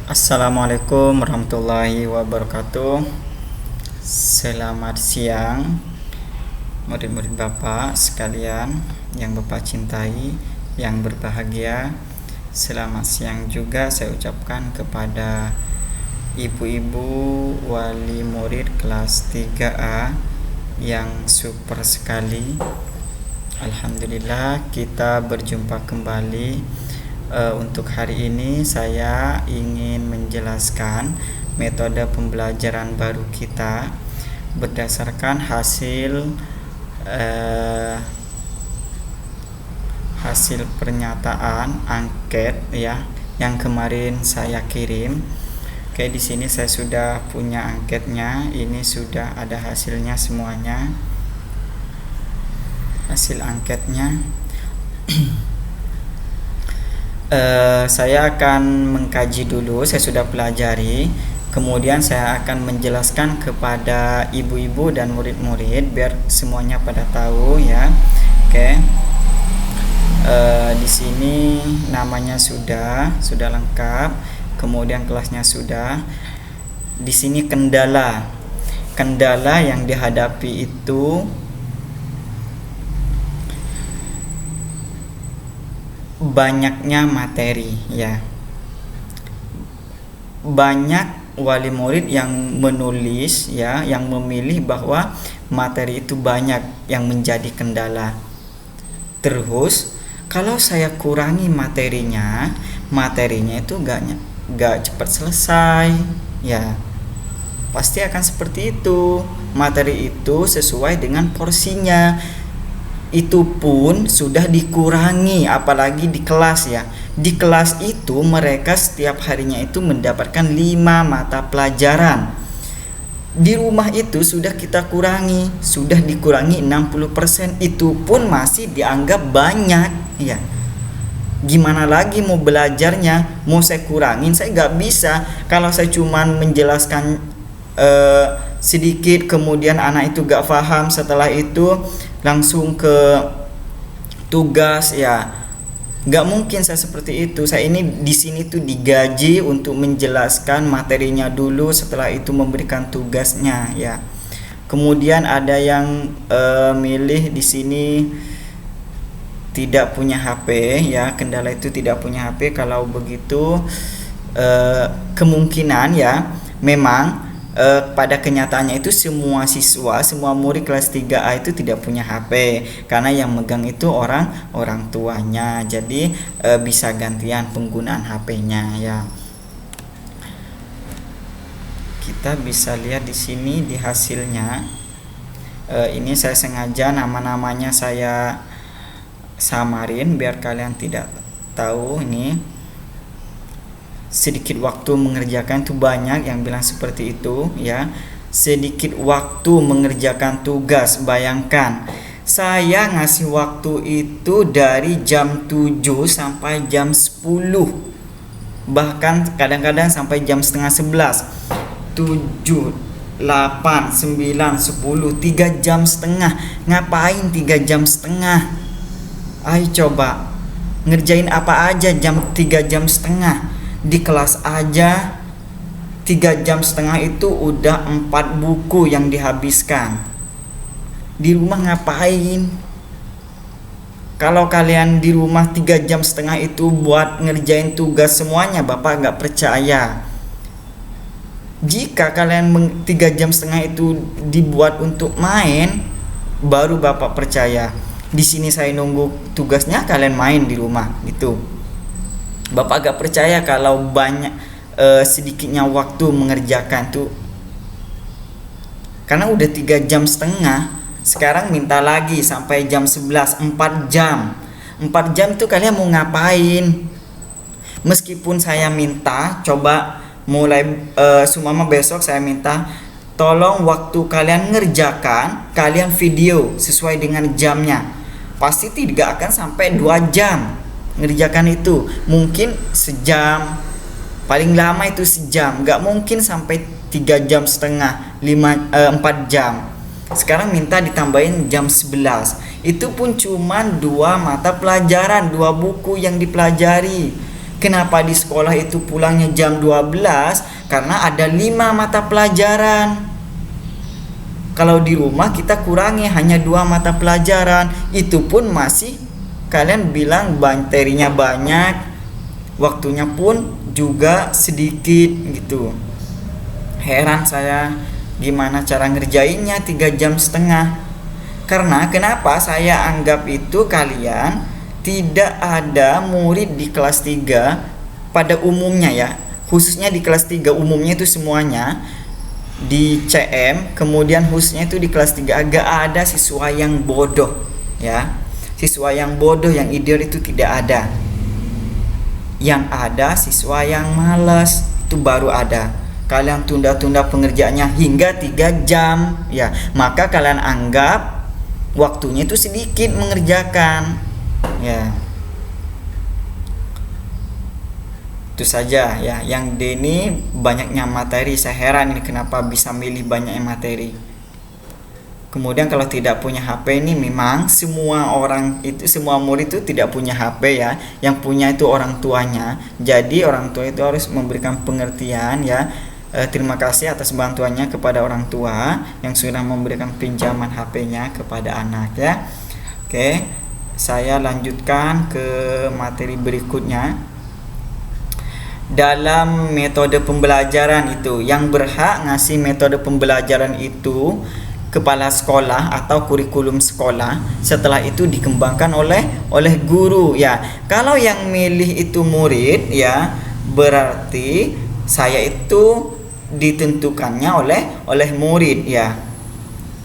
Assalamualaikum warahmatullahi wabarakatuh. Selamat siang murid-murid Bapak sekalian yang Bapak cintai, yang berbahagia. Selamat siang juga saya ucapkan kepada ibu-ibu wali murid kelas 3A yang super sekali. Alhamdulillah kita berjumpa kembali. Untuk hari ini saya ingin menjelaskan metode pembelajaran baru kita berdasarkan hasil pernyataan angket ya yang kemarin saya kirim. Oke, di sini saya sudah punya angketnya. Ini sudah ada hasilnya semuanya. Hasil angketnya. Saya akan mengkaji dulu, saya sudah pelajari. Kemudian saya akan menjelaskan kepada ibu-ibu dan murid-murid biar semuanya pada tahu ya. Oke. Di sini namanya sudah lengkap. Kemudian kelasnya sudah. Di sini kendala yang dihadapi itu banyaknya materi ya. Banyak wali murid yang menulis ya, yang memilih bahwa materi itu banyak yang menjadi kendala. Terus kalau saya kurangi materinya itu gak cepat selesai ya. Pasti akan seperti itu. Materi itu sesuai dengan porsinya. Itu pun sudah dikurangi, apalagi di kelas ya. Di kelas itu mereka setiap harinya itu mendapatkan 5 mata pelajaran. Di rumah itu sudah kita kurangi, sudah dikurangi 60%, itu pun masih dianggap banyak ya. Gimana lagi mau belajarnya? Mau saya kurangin, saya gak bisa. Kalau saya cuman menjelaskan sedikit kemudian anak itu gak paham, setelah itu langsung ke tugas ya, gak mungkin saya seperti itu. Saya ini di sini tuh digaji untuk menjelaskan materinya dulu, setelah itu memberikan tugasnya ya. Kemudian ada yang milih di sini tidak punya HP ya, kendala itu tidak punya HP. Kalau begitu kemungkinan ya memang pada kenyataannya itu semua murid kelas 3A itu tidak punya HP, karena yang megang itu orang tuanya. Jadi bisa gantian penggunaan HP-nya ya. Kita bisa lihat di sini di hasilnya. Ini saya sengaja nama-namanya saya samarin biar kalian tidak tahu. Ini sedikit waktu mengerjakan, itu banyak yang bilang seperti itu ya. Sedikit waktu mengerjakan tugas. Bayangkan saya ngasih waktu itu dari jam 7 sampai jam 10, bahkan kadang-kadang sampai jam setengah 11. 7, 8, 9, 10, 3 jam setengah. Ngapain 3 jam setengah? Ayo coba ngerjain apa aja jam 3 jam setengah. Di kelas aja 3 jam setengah itu udah 4 buku yang dihabiskan. Di rumah ngapain? Kalau kalian di rumah 3 jam setengah itu buat ngerjain tugas semuanya, Bapak gak percaya. Jika kalian 3 jam setengah itu dibuat untuk main, baru Bapak percaya. Di sini saya nunggu tugasnya, kalian main di rumah gitu. Bapak gak percaya kalau banyak sedikitnya waktu mengerjakan tuh. Karena udah 3 jam setengah, sekarang minta lagi sampai jam 11, 4 jam. 4 jam tuh kalian mau ngapain? Meskipun saya minta, coba mulai sumama besok saya minta, tolong waktu kalian ngerjakan, kalian video sesuai dengan jamnya. Pasti tidak akan sampai 2 jam ngerjakan itu. Mungkin sejam, paling lama itu sejam. Gak mungkin sampai 3 jam setengah, 4 jam. Sekarang minta ditambahin jam 11. Itu pun cuma 2 mata pelajaran, 2 buku yang dipelajari. Kenapa di sekolah itu pulangnya jam 12? Karena ada 5 mata pelajaran. Kalau di rumah kita kurangi hanya 2 mata pelajaran. Itu pun masih kalian bilang materinya banyak, waktunya pun juga sedikit gitu. Heran saya gimana cara ngerjainnya 3,5 jam. Karena kenapa saya anggap itu kalian tidak ada murid di kelas 3 pada umumnya ya, khususnya di kelas 3 umumnya itu semuanya di CM, kemudian khususnya itu di kelas 3 agak ada siswa yang bodoh ya. Siswa yang bodoh, yang ideal itu tidak ada. Yang ada siswa yang malas, itu baru ada. Kalian tunda-tunda pengerjaannya hingga 3 jam ya, maka kalian anggap waktunya itu sedikit mengerjakan ya. Itu saja ya. Yang D ini banyaknya materi, saya heran ini kenapa bisa milih banyaknya materi. Kemudian kalau tidak punya HP ini memang semua orang itu, semua murid itu tidak punya HP ya. Yang punya itu orang tuanya. Jadi orang tua itu harus memberikan pengertian ya. Terima kasih atas bantuannya kepada orang tua yang sudah memberikan pinjaman HP-nya kepada anak ya. Oke, saya lanjutkan ke materi berikutnya. Dalam metode pembelajaran itu, yang berhak ngasih metode pembelajaran itu kepala sekolah atau kurikulum sekolah. Setelah itu dikembangkan oleh guru ya. Kalau yang milih itu murid ya, berarti saya itu ditentukannya oleh murid ya.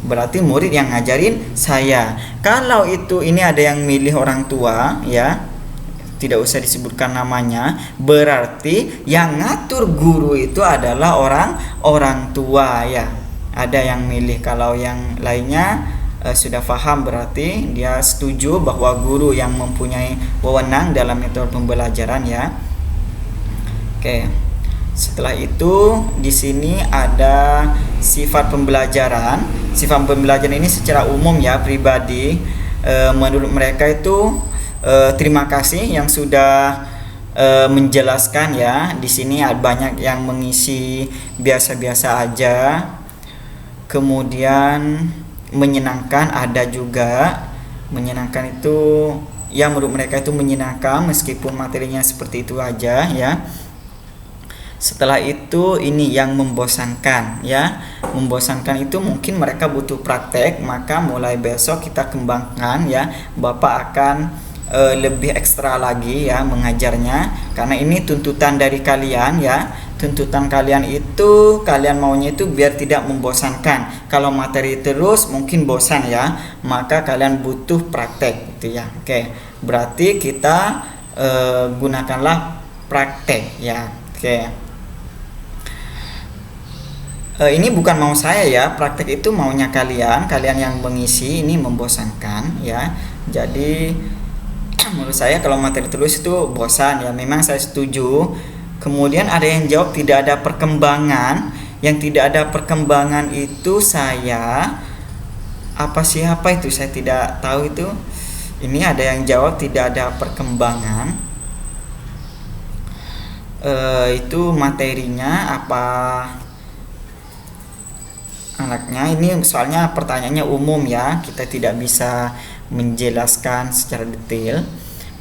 Berarti murid yang ngajarin saya. Kalau itu ini ada yang milih orang tua ya, tidak usah disebutkan namanya, berarti yang ngatur guru itu adalah orang tua ya. Ada yang milih. Kalau yang lainnya sudah paham, berarti dia setuju bahwa guru yang mempunyai wewenang dalam metode pembelajaran ya. Oke. Setelah itu di sini ada sifat pembelajaran. Sifat pembelajaran ini secara umum ya, pribadi menurut mereka itu terima kasih yang sudah menjelaskan ya. Di sini ada banyak yang mengisi biasa-biasa aja. Kemudian menyenangkan ada juga. Menyenangkan itu ya, menurut mereka itu menyenangkan meskipun materinya seperti itu aja ya. Setelah itu ini yang membosankan ya. Membosankan itu mungkin mereka butuh praktek, maka mulai besok kita kembangkan ya. Bapak akan lebih ekstra lagi ya mengajarnya, karena ini tuntutan dari kalian ya. Tuntutan kalian itu, kalian maunya itu biar tidak membosankan. Kalau materi terus mungkin bosan ya, maka kalian butuh praktek gitu ya. Oke, berarti kita gunakanlah praktek ya. Oke. Ini bukan mau saya ya, praktek itu maunya kalian yang mengisi. Ini membosankan ya. Jadi menurut saya kalau materi terus itu bosan ya, memang saya setuju. Kemudian ada yang jawab tidak ada perkembangan. Yang tidak ada perkembangan itu saya siapa itu saya tidak tahu itu. Ini ada yang jawab tidak ada perkembangan. Itu materinya apa anaknya? Ini soalnya pertanyaannya umum ya, kita tidak bisa menjelaskan secara detail.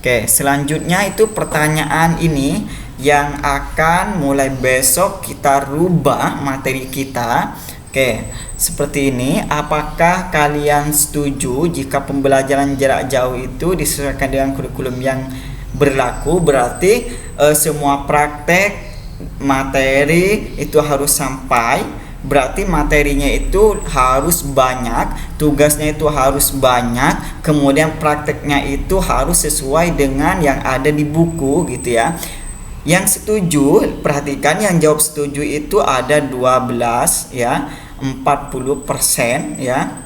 Oke, selanjutnya itu pertanyaan ini yang akan mulai besok kita rubah materi kita. Oke, seperti ini. Apakah kalian setuju jika pembelajaran jarak jauh itu disesuaikan dengan kurikulum yang berlaku? Berarti semua praktek materi itu harus sampai. Berarti materinya itu harus banyak, tugasnya itu harus banyak, kemudian prakteknya itu harus sesuai dengan yang ada di buku gitu ya. Yang setuju, perhatikan yang jawab setuju itu ada 12 ya, 40% ya.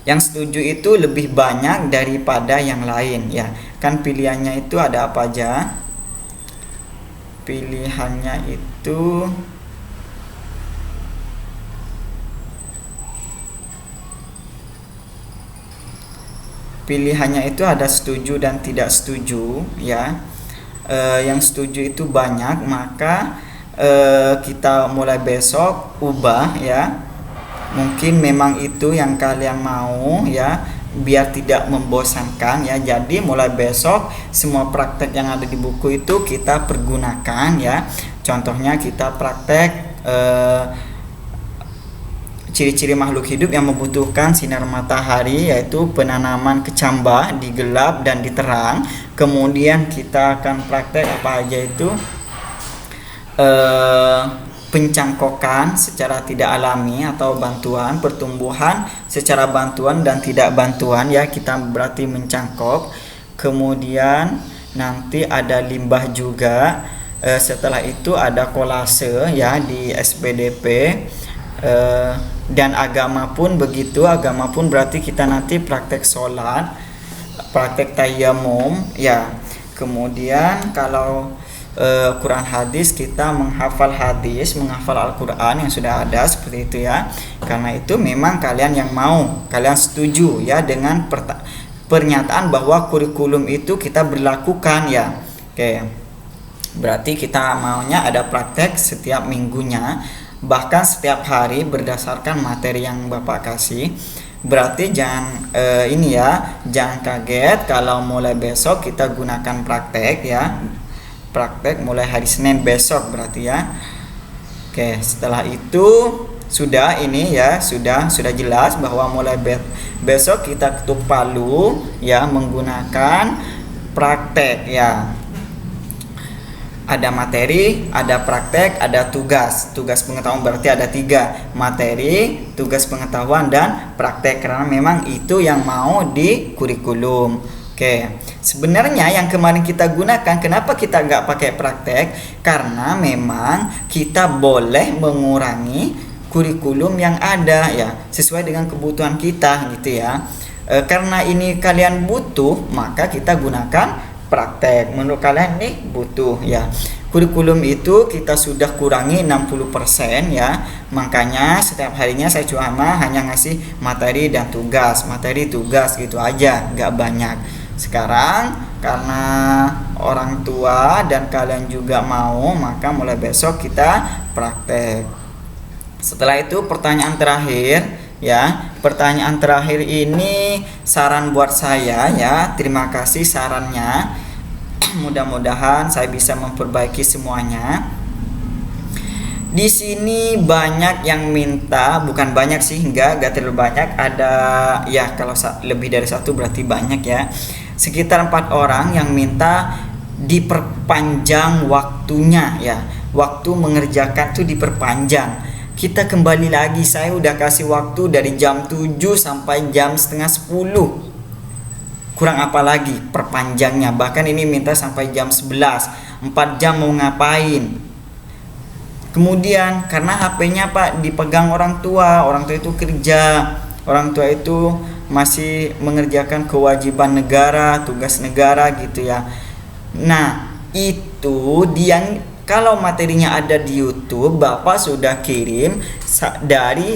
Yang setuju itu lebih banyak daripada yang lain ya. Kan pilihannya itu ada apa aja? Pilihannya itu ada setuju dan tidak setuju ya. yang setuju itu banyak, maka kita mulai besok ubah ya. Mungkin memang itu yang kalian mau ya, biar tidak membosankan ya. Jadi mulai besok semua praktek yang ada di buku itu kita pergunakan ya. Contohnya kita praktek ciri-ciri makhluk hidup yang membutuhkan sinar matahari, yaitu penanaman kecambah di gelap dan di terang. Kemudian kita akan praktek apa aja itu, pencangkokan secara tidak alami atau bantuan, pertumbuhan secara bantuan dan tidak bantuan ya, kita berarti mencangkok. Kemudian nanti ada limbah juga. Setelah itu ada kolase ya di SPDP. Dan agama pun begitu, agama pun berarti kita nanti praktek sholat, praktek tayammum ya. Kemudian kalau Quran hadis, kita menghafal hadis, menghafal Al-Quran yang sudah ada seperti itu ya. Karena itu memang kalian yang mau, kalian setuju ya dengan pernyataan bahwa kurikulum itu kita berlakukan ya. Oke, berarti kita maunya ada praktek setiap minggunya, bahkan setiap hari berdasarkan materi yang Bapak kasih. Berarti jangan ini ya, jangan kaget kalau mulai besok kita gunakan praktek ya. Praktek mulai hari Senin besok berarti ya. Oke, setelah itu sudah ini ya, sudah jelas bahwa mulai besok kita ketuk palu ya, menggunakan praktek ya. Ada materi, ada praktek, ada tugas. Tugas pengetahuan berarti ada 3, materi, tugas pengetahuan, dan praktek, karena memang itu yang mau di kurikulum. Oke, sebenarnya yang kemarin kita gunakan, kenapa kita nggak pakai praktek? Karena memang kita boleh mengurangi kurikulum yang ada ya, sesuai dengan kebutuhan kita gitu ya. Karena ini kalian butuh, maka kita gunakan praktek. Menurut kalian nih butuh ya. Kurikulum itu kita sudah kurangi 60% ya. Makanya setiap harinya saya cuma hanya ngasih materi dan tugas, materi tugas gitu aja, nggak banyak. Sekarang karena orang tua dan kalian juga mau, maka mulai besok kita praktek. Setelah itu pertanyaan terakhir ya. Pertanyaan terakhir ini saran buat saya ya. Terima kasih sarannya. Mudah-mudahan saya bisa memperbaiki semuanya. Di sini banyak yang minta, bukan banyak sih, enggak terlalu banyak. Ada ya, kalau lebih dari 1 berarti banyak ya. Sekitar 4 orang yang minta diperpanjang waktunya ya. Waktu mengerjakan tuh diperpanjang. Kita kembali lagi, saya udah kasih waktu dari jam 7 sampai jam setengah 10. Kurang apa lagi perpanjangnya? Bahkan ini minta sampai jam 11. 4 jam mau ngapain? Kemudian karena HP-nya Pak dipegang orang tua itu kerja. Orang tua itu masih mengerjakan kewajiban negara, tugas negara gitu ya. Nah, itu dia. Kalau materinya ada di YouTube, Bapak sudah kirim dari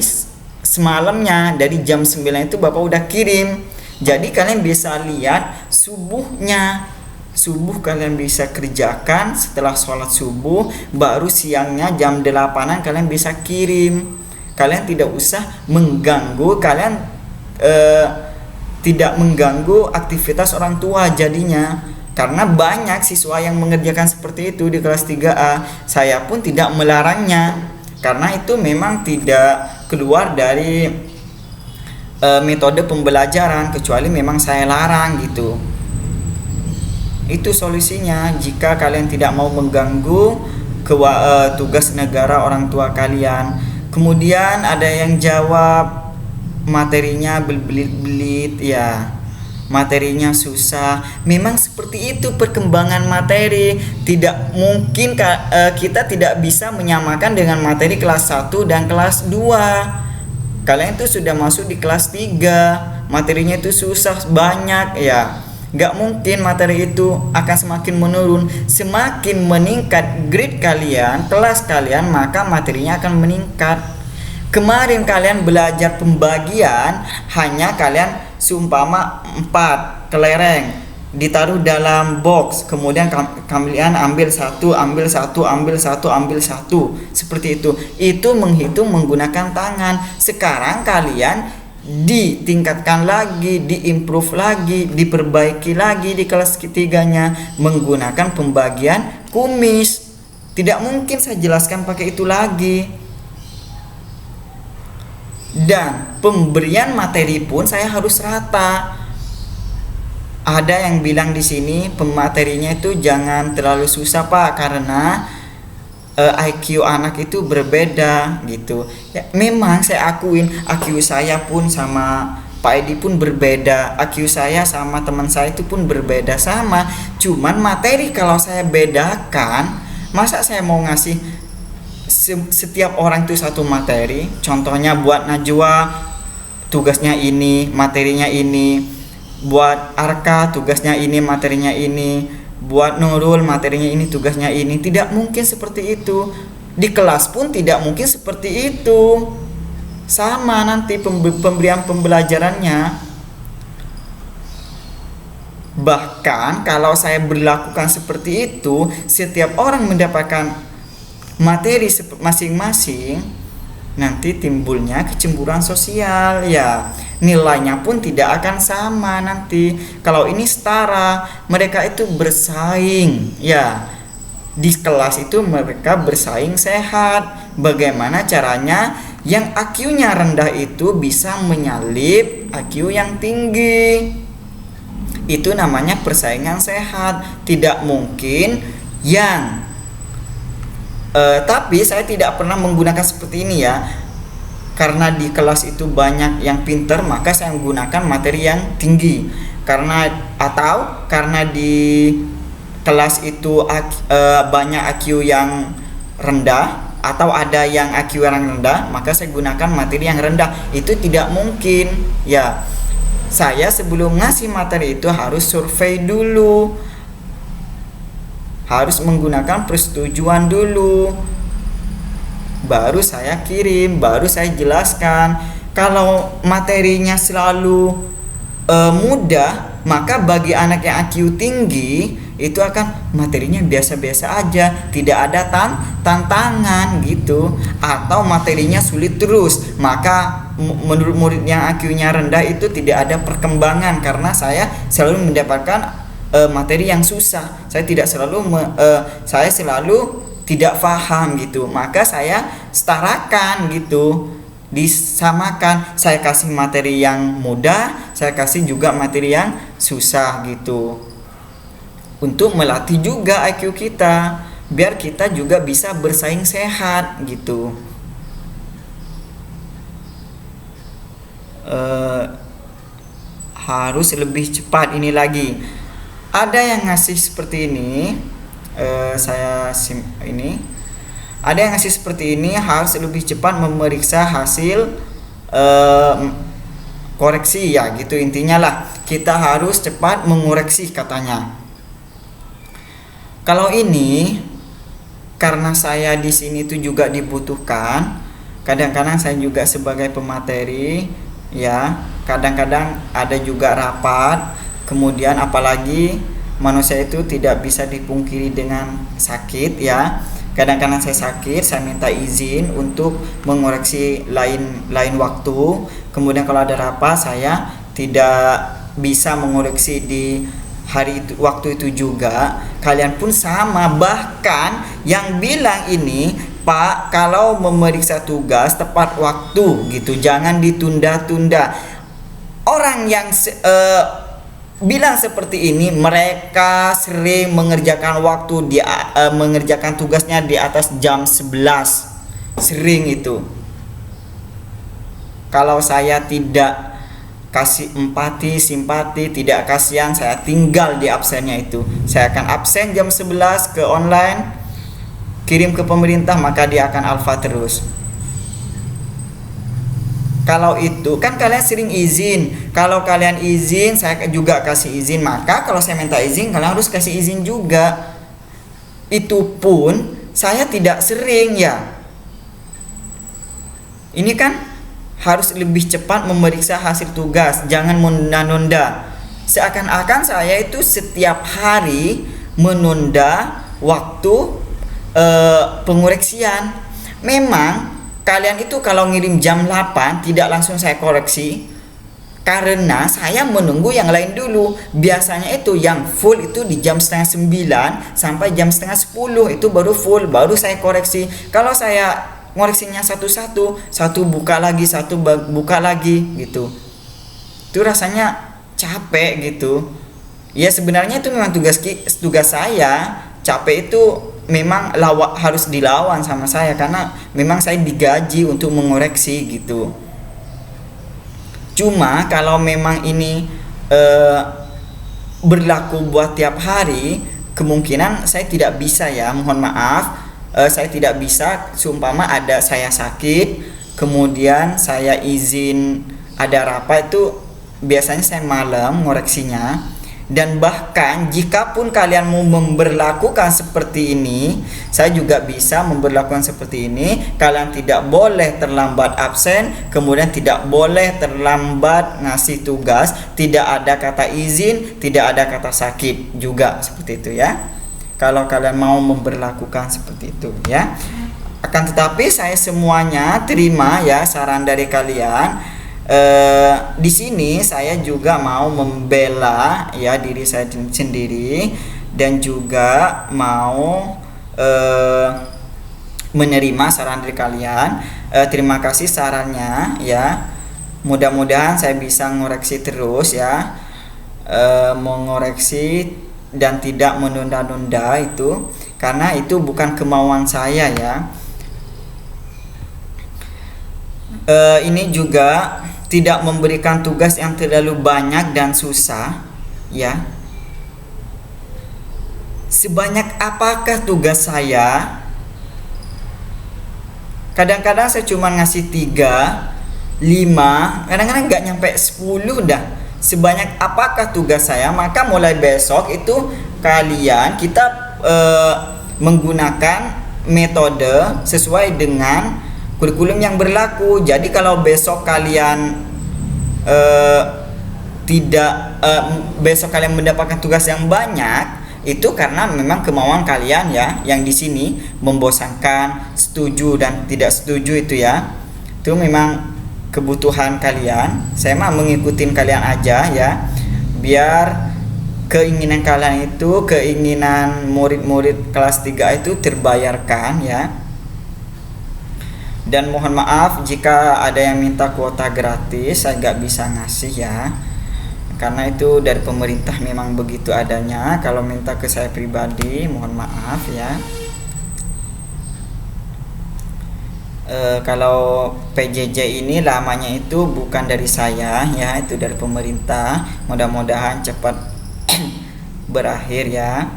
semalamnya, dari jam 9 itu Bapak udah kirim. Jadi kalian bisa lihat subuhnya. Subuh kalian bisa kerjakan setelah sholat subuh, baru siangnya jam 8-an kalian bisa kirim. Kalian tidak usah mengganggu, kalian tidak mengganggu aktivitas orang tua jadinya. Karena banyak siswa yang mengerjakan seperti itu di kelas 3A. Saya pun tidak melarangnya, karena itu memang tidak keluar dari metode pembelajaran, kecuali memang saya larang gitu. Itu solusinya. Jika kalian tidak mau mengganggu tugas negara orang tua kalian. Kemudian ada yang jawab materinya berbelit-belit ya. Materinya susah. Memang seperti itu perkembangan materi. Tidak mungkin kita tidak bisa menyamakan dengan materi kelas 1 dan kelas 2. Kalian itu sudah masuk di kelas 3. Materinya itu susah banyak ya. Gak mungkin materi itu akan semakin menurun. Semakin meningkat grade kalian, kelas kalian, maka materinya akan meningkat. Kemarin kalian belajar pembagian, hanya kalian seumpama 4 kelereng. ditaruh dalam box, kemudian kalian ambil satu, seperti itu menghitung menggunakan tangan. Sekarang kalian ditingkatkan lagi, diimprove lagi, diperbaiki lagi di kelas ketiganya menggunakan pembagian kumis. Tidak mungkin saya jelaskan pakai itu lagi. Dan pemberian materi pun saya harus rata. Ada yang bilang di sini pematerinya itu jangan terlalu susah Pak, karena IQ anak itu berbeda gitu. Ya, memang saya akuin IQ saya pun sama Pak Edi pun berbeda, IQ saya sama teman saya itu pun berbeda sama. Cuman materi kalau saya bedakan, masa saya mau ngasih setiap orang itu satu materi? Contohnya buat Najwa tugasnya ini, materinya ini. Buat Arka tugasnya ini, materinya ini. Buat Nurul materinya ini, tugasnya ini. Tidak mungkin seperti itu. Di kelas pun tidak mungkin seperti itu. Sama nanti pemberian pembelajarannya. Bahkan kalau saya berlakukan seperti itu, setiap orang mendapatkan materi masing-masing, nanti timbulnya kecemburuan sosial ya. Nilainya pun tidak akan sama nanti. Kalau ini setara, mereka itu bersaing ya. Di kelas itu mereka bersaing sehat. Bagaimana caranya yang IQ-nya rendah itu bisa menyalip IQ yang tinggi? Itu namanya persaingan sehat. Tidak mungkin yang tapi saya tidak pernah menggunakan seperti ini ya. Karena di kelas itu banyak yang pinter, maka saya menggunakan materi yang tinggi. Karena di kelas itu banyak IQ yang rendah, atau ada yang IQ yang rendah, maka saya gunakan materi yang rendah. Itu tidak mungkin ya. Saya sebelum ngasih materi itu harus survei dulu, harus menggunakan persetujuan dulu, baru saya kirim, baru saya jelaskan. Kalau materinya selalu mudah, maka bagi anak yang IQ tinggi itu akan materinya biasa-biasa aja, tidak ada tantangan gitu. Atau materinya sulit terus, maka menurut murid yang IQ-nya rendah itu tidak ada perkembangan, karena saya selalu mendapatkan materi yang susah. Saya selalu tidak paham gitu, maka saya setarakan gitu, disamakan. Saya kasih materi yang mudah, saya kasih juga materi yang susah gitu, untuk melatih juga IQ kita, biar kita juga bisa bersaing sehat gitu. Harus lebih cepat. Ini lagi ada yang ngasih seperti ini, ada yang ngasih seperti ini, harus lebih cepat memeriksa hasil koreksi ya gitu. Intinya lah, kita harus cepat mengoreksi katanya. Kalau ini karena saya di sini tuh juga dibutuhkan, kadang-kadang saya juga sebagai pemateri ya, kadang-kadang ada juga rapat. Kemudian apalagi manusia itu tidak bisa dipungkiri dengan sakit ya. Kadang-kadang saya sakit, saya minta izin untuk mengoreksi lain waktu. Kemudian kalau ada rapat, saya tidak bisa mengoreksi di waktu itu juga. Kalian pun sama. Bahkan yang bilang ini, Pak, kalau memeriksa tugas tepat waktu gitu, jangan ditunda-tunda. Orang yang bilang seperti ini, mereka sering mengerjakan mengerjakan tugasnya di atas jam 11. Sering itu. Kalau saya tidak kasih simpati, tidak kasihan, saya tinggal di absennya itu. Saya akan absen jam 11 ke online, kirim ke pemerintah, maka dia akan alfa terus. Kalau itu kan kalian sering izin. Kalau kalian izin, saya juga kasih izin. Maka kalau saya minta izin, kalian harus kasih izin juga. Itu pun saya tidak sering ya. Ini kan harus lebih cepat memeriksa hasil tugas, jangan menunda-nunda. Seakan-akan saya itu setiap hari menunda waktu pengoreksian. Memang kalian itu kalau ngirim jam 8 tidak langsung saya koreksi, karena saya menunggu yang lain dulu. Biasanya itu yang full itu di jam setengah 9 sampai jam setengah 10 itu baru full, baru saya koreksi. Kalau saya ngoreksinya satu-satu, satu buka lagi, satu buka lagi gitu, itu rasanya capek gitu. Ya sebenarnya itu memang tugas saya. Capek itu memang harus dilawan sama saya, karena memang saya digaji untuk mengoreksi gitu. Cuma kalau memang ini berlaku buat tiap hari, kemungkinan saya tidak bisa ya, mohon maaf. Saya tidak bisa, seumpama ada saya sakit, kemudian saya izin ada rapat, itu biasanya saya malam ngoreksinya. Dan bahkan jika pun kalian mau memberlakukan seperti ini, saya juga bisa memberlakukan seperti ini. Kalian tidak boleh terlambat absen, kemudian tidak boleh terlambat ngasih tugas, tidak ada kata izin, tidak ada kata sakit juga, seperti itu ya. Kalau kalian mau memberlakukan seperti itu ya. Akan tetapi saya semuanya terima ya saran dari kalian. Di sini saya juga mau membela ya diri saya sendiri, dan juga mau menerima saran dari kalian. Terima kasih sarannya ya. Mudah-mudahan saya bisa ngoreksi terus ya, mengoreksi dan tidak menunda-nunda itu, karena itu bukan kemauan saya ya. Ini juga tidak memberikan tugas yang terlalu banyak dan susah ya. Sebanyak apakah tugas saya? Kadang-kadang saya cuma ngasih 3, 5, kadang-kadang nggak nyampe 10 dah. Sebanyak apakah tugas saya? Maka mulai besok itu kita menggunakan metode sesuai dengan kurikulum yang berlaku. Jadi kalau besok kalian besok kalian mendapatkan tugas yang banyak, itu karena memang kemauan kalian ya. Yang di sini membosankan, setuju dan tidak setuju itu ya. Itu memang kebutuhan kalian. Saya mah ngikutin kalian aja ya. Biar keinginan kalian itu, keinginan murid-murid kelas 3 itu terbayarkan ya. Dan mohon maaf jika ada yang minta kuota gratis, saya nggak bisa ngasih ya, karena itu dari pemerintah memang begitu adanya. Kalau minta ke saya pribadi, mohon maaf ya. Kalau PJJ ini lamanya itu bukan dari saya ya, itu dari pemerintah. Mudah-mudahan cepat berakhir ya.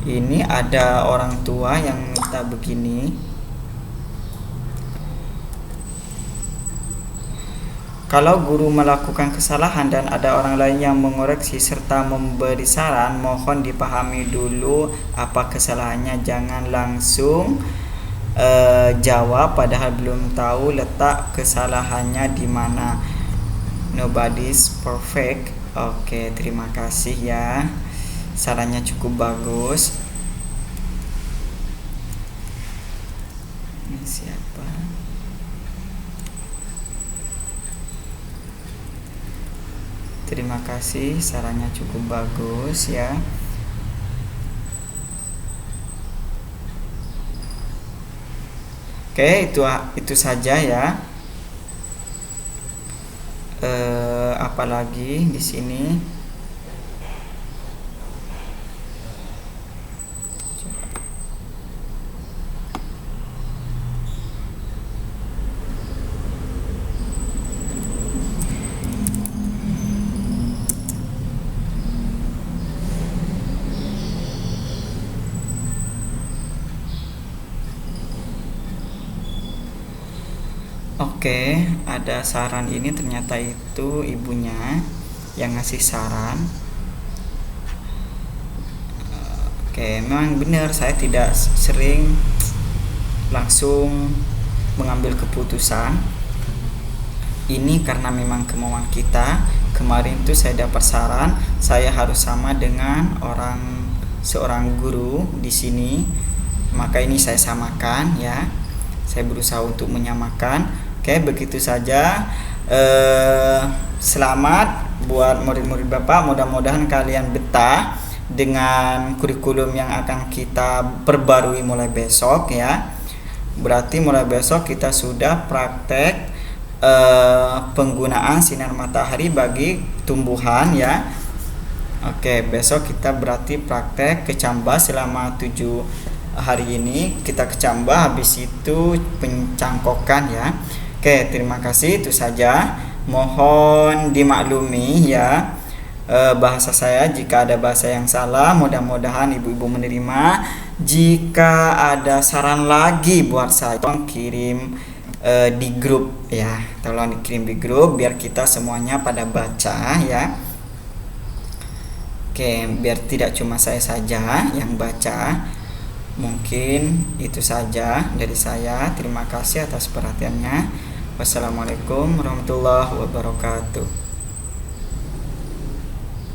Ini ada orang tua yang minta begini. Kalau guru melakukan kesalahan dan ada orang lain yang mengoreksi serta memberi saran, mohon dipahami dulu apa kesalahannya. Jangan langsung jawab padahal belum tahu letak kesalahannya di mana. Nobody's perfect. Oke, terima kasih ya. Sarannya cukup bagus. Ini siapa? Terima kasih, sarannya cukup bagus ya. Oke, itu saja ya. Apalagi di sini? Oke, ada saran ini, ternyata itu ibunya yang ngasih saran. Oke, memang benar saya tidak sering langsung mengambil keputusan. ini karena memang kemauan kita. Kemarin itu saya dapat saran saya harus sama dengan seorang guru di sini, maka ini saya samakan ya. Saya berusaha untuk menyamakan. Oke, begitu saja. Selamat buat murid-murid Bapak, mudah-mudahan kalian betah dengan kurikulum yang akan kita perbarui mulai besok ya. Berarti mulai besok kita sudah praktek penggunaan sinar matahari bagi tumbuhan ya. Oke, besok kita berarti praktek kecambah selama 7 hari ini. Kita kecambah, habis itu pencangkokan ya. Oke, terima kasih, itu saja. Mohon dimaklumi ya bahasa saya jika ada bahasa yang salah. Mudah-mudahan ibu-ibu menerima. Jika ada saran lagi buat saya, tolong kirim di grup ya, tolong dikirim di grup biar kita semuanya pada baca ya. Oke, biar tidak cuma saya saja yang baca. Mungkin itu saja dari saya. Terima kasih atas perhatiannya. Wassalamualaikum warahmatullahi wabarakatuh.